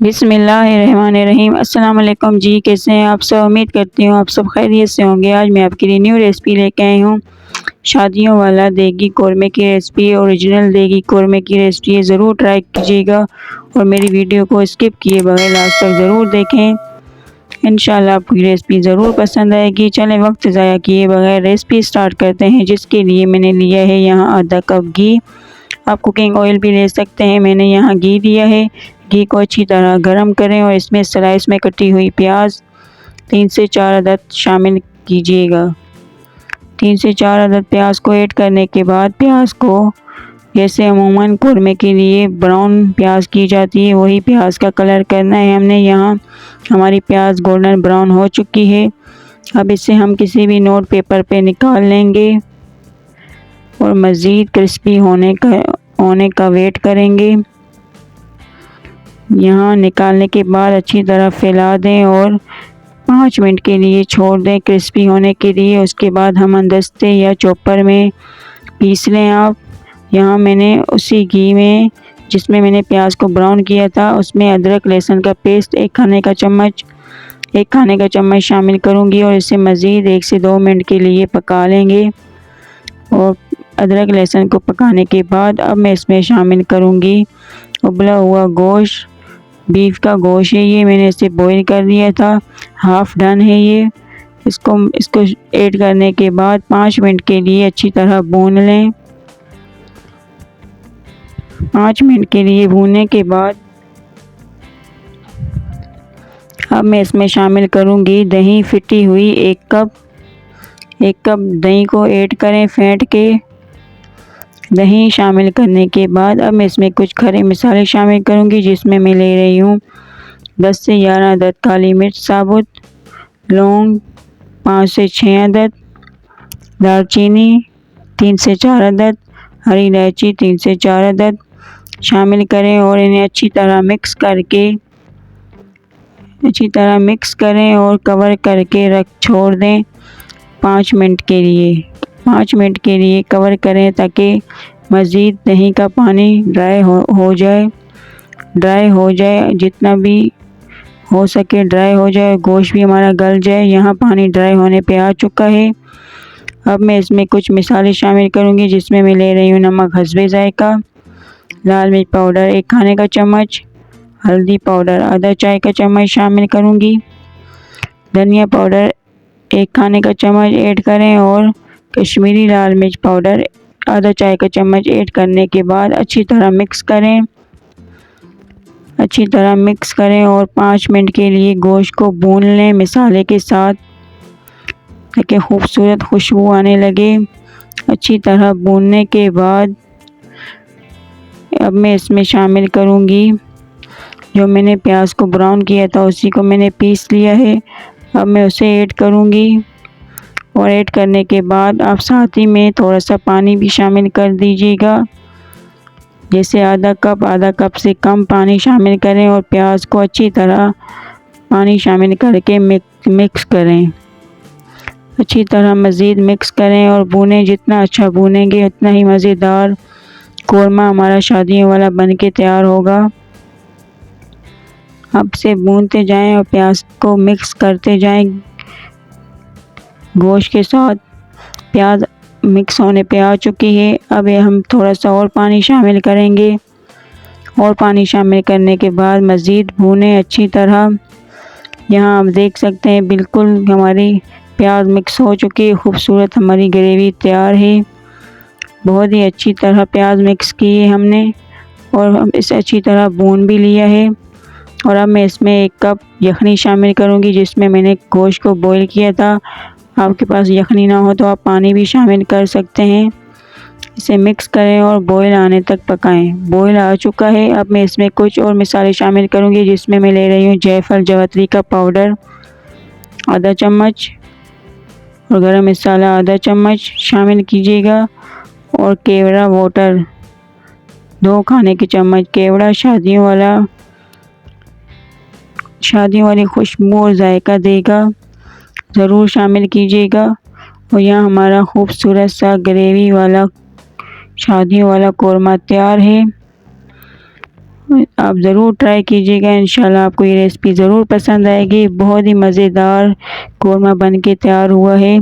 बिस्मिल्लाहिर्रहमानिर्रहीम। अस्सलाम वालेकुम जी, कैसे हैं आप सब? उम्मीद करती हूँ आप सब खैरियत से होंगे। आज मैं आपके लिए न्यू रेसिपी लेके आई हूँ, शादियों वाला देगी कौरमे की रेसिपी। ओरिजिनल देगी कौरमे की रेसिपी है, ज़रूर ट्राई कीजिएगा और मेरी वीडियो को स्किप किए बगैर लास्ट तक ज़रूर देखें। इंशाल्लाह आपको ये रेसिपी ज़रूर पसंद आएगी। चलें वक्त ज़ाया किए बगैर रेसिपी स्टार्ट करते हैं। जिसके लिए मैंने लिया है यहाँ आधा कप घी। आप कुकिंग ऑयल भी ले सकते हैं, मैंने यहाँ घी लिया है। घी को अच्छी तरह गरम करें और इसमें स्लाइस में कटी हुई प्याज 3 से 4 अदद शामिल कीजिएगा। 3 से 4 अदद प्याज को ऐड करने के बाद प्याज को जैसे अमूमन कौरमे के लिए ब्राउन प्याज की जाती है वही प्याज का कलर करना है हमने। यहाँ हमारी प्याज गोल्डन ब्राउन हो चुकी है। अब इसे हम किसी भी नोट पेपर पे निकाल लेंगे और मज़ीद क्रिस्पी होने का वेट करेंगे। यहाँ निकालने के बाद अच्छी तरह फैला दें और 5 मिनट के लिए छोड़ दें क्रिस्पी होने के लिए। उसके बाद हम अंदस्ते या चॉपर में पीस लें आप। यहाँ मैंने उसी घी में जिसमें मैंने प्याज को ब्राउन किया था उसमें अदरक लहसुन का पेस्ट 1 खाने का चम्मच शामिल करूँगी और इसे मज़ीद 1 से 2 मिनट के लिए पका लेंगे। और अदरक लहसुन को पकाने के बाद अब मैं इसमें शामिल करूँगी उबला हुआ गोश्त। बीफ का गोश्त है ये, मैंने इसे बॉईल कर दिया था, हाफ़ डन है ये। इसको ऐड करने के बाद 5 मिनट के लिए अच्छी तरह भून लें। 5 मिनट के लिए भूनने के बाद अब मैं इसमें शामिल करूँगी दही फिटी हुई 1 कप। 1 कप दही को ऐड करें फेंट के। दही शामिल करने के बाद अब मैं इसमें कुछ खड़े मसाले शामिल करूँगी, जिसमें मैं ले रही हूँ 10 से 11 अदद काली मिर्च साबुत, लौंग 5 से 6 अदद, दालचीनी 3 से 4 अदद, हरी इलायची 3 से 4 अदद शामिल करें और इन्हें अच्छी तरह मिक्स करें और कवर करके छोड़ दें 5 मिनट के लिए। 5 मिनट के लिए कवर करें ताकि मज़ीद दही का पानी ड्राई हो जाए, जितना भी हो सके ड्राई हो जाए, गोश्त भी हमारा गल जाए। यहाँ पानी ड्राई होने पे आ चुका है। अब मैं इसमें कुछ मसाले शामिल करूँगी, जिसमें मैं ले रही हूँ नमक हस्बे ज़ायका, लाल मिर्च पाउडर 1 खाने का चम्मच, हल्दी पाउडर आधा चाय का चम्मच शामिल करूँगी, धनिया पाउडर 1 खाने का चम्मच ऐड करें और कश्मीरी लाल मिर्च पाउडर आधा चाय का चम्मच ऐड करने के बाद अच्छी तरह मिक्स करें और 5 मिनट के लिए गोश्त को भून लें मसाले के साथ ताकि खूबसूरत खुशबू आने लगे। अच्छी तरह भूनने के बाद अब मैं इसमें शामिल करूँगी जो मैंने प्याज को ब्राउन किया था, उसी को मैंने पीस लिया है। अब मैं उसे ऐड करूँगी और ऐड करने के बाद आप साथ ही में थोड़ा सा पानी भी शामिल कर दीजिएगा, जैसे आधा कप से कम पानी शामिल करें और प्याज को अच्छी तरह पानी शामिल करके मिक्स करें। अच्छी तरह मज़ीद मिक्स करें और भूनें। जितना अच्छा भूनेंगे उतना ही मज़ेदार कौरमा हमारा शादियों वाला बन के तैयार होगा। अब से भूनते जाएं और प्याज को मिक्स करते जाएं गोश्त के साथ। प्याज मिक्स होने पे आ चुकी है। अब हम थोड़ा सा और पानी शामिल करेंगे और पानी शामिल करने के बाद मज़ीद भूनें अच्छी तरह। यहाँ आप देख सकते हैं बिल्कुल हमारी प्याज मिक्स हो चुकी है, खूबसूरत हमारी ग्रेवी तैयार है। बहुत ही अच्छी तरह प्याज मिक्स की है हमने और हम इसे अच्छी तरह भून भी लिया है। और अब मैं इसमें 1 कप यखनी शामिल करूँगी, जिसमें मैंने गोश्त को बॉईल किया था। आपके पास यखनी ना हो तो आप पानी भी शामिल कर सकते हैं। इसे मिक्स करें और बॉईल आने तक पकाएं। बॉईल आ चुका है। अब मैं इसमें कुछ और मसाले शामिल करूँगी, जिसमें मैं ले रही हूँ जायफल जावित्री का पाउडर आधा चम्मच और गरम मसाला आधा चम्मच शामिल कीजिएगा और केवड़ा वाटर 2 खाने के चम्मच। केवड़ा शादियों वाली खुशबू और जायका देगा, ज़रूर शामिल कीजिएगा। और यहाँ हमारा खूबसूरत सा ग्रेवी वाला शादियों वाला कौरमा तैयार है। आप ज़रूर ट्राई कीजिएगा, इंशाल्लाह आपको ये रेसिपी ज़रूर पसंद आएगी। बहुत ही मज़ेदार कोरमा बन के तैयार हुआ है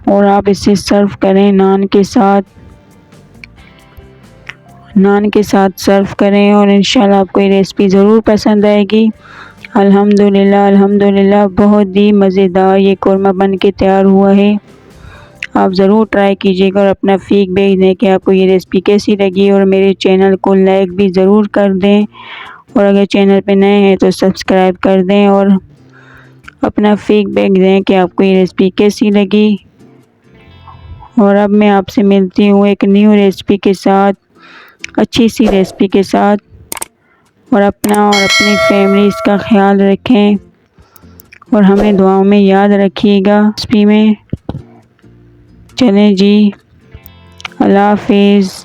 और आप इसे सर्व करें नान के साथ सर्व करें और इंशाल्लाह आपको ये रेसिपी ज़रूर पसंद आएगी। अल्हम्दुलिल्लाह अल्हम्दुलिल्लाह बहुत ही मज़ेदार ये कोरमा बन के तैयार हुआ है। आप ज़रूर ट्राई कीजिएगा और अपना फीडबैक दें कि आपको ये रेसिपी कैसी लगी और मेरे चैनल को लाइक भी ज़रूर कर दें और अगर चैनल पे नए हैं तो सब्सक्राइब कर दें और अपना फीडबैक दें कि आपको ये रेसिपी कैसी लगी। और अब मैं आपसे मिलती हूँ एक न्यू रेसिपी के साथ, अच्छी सी रेसिपी के साथ। और अपना और अपनी फैमिली का ख्याल रखें और हमें दुआओं में याद रखिएगा। रेसिपी में चलें जी, अल्लाह हाफिज़।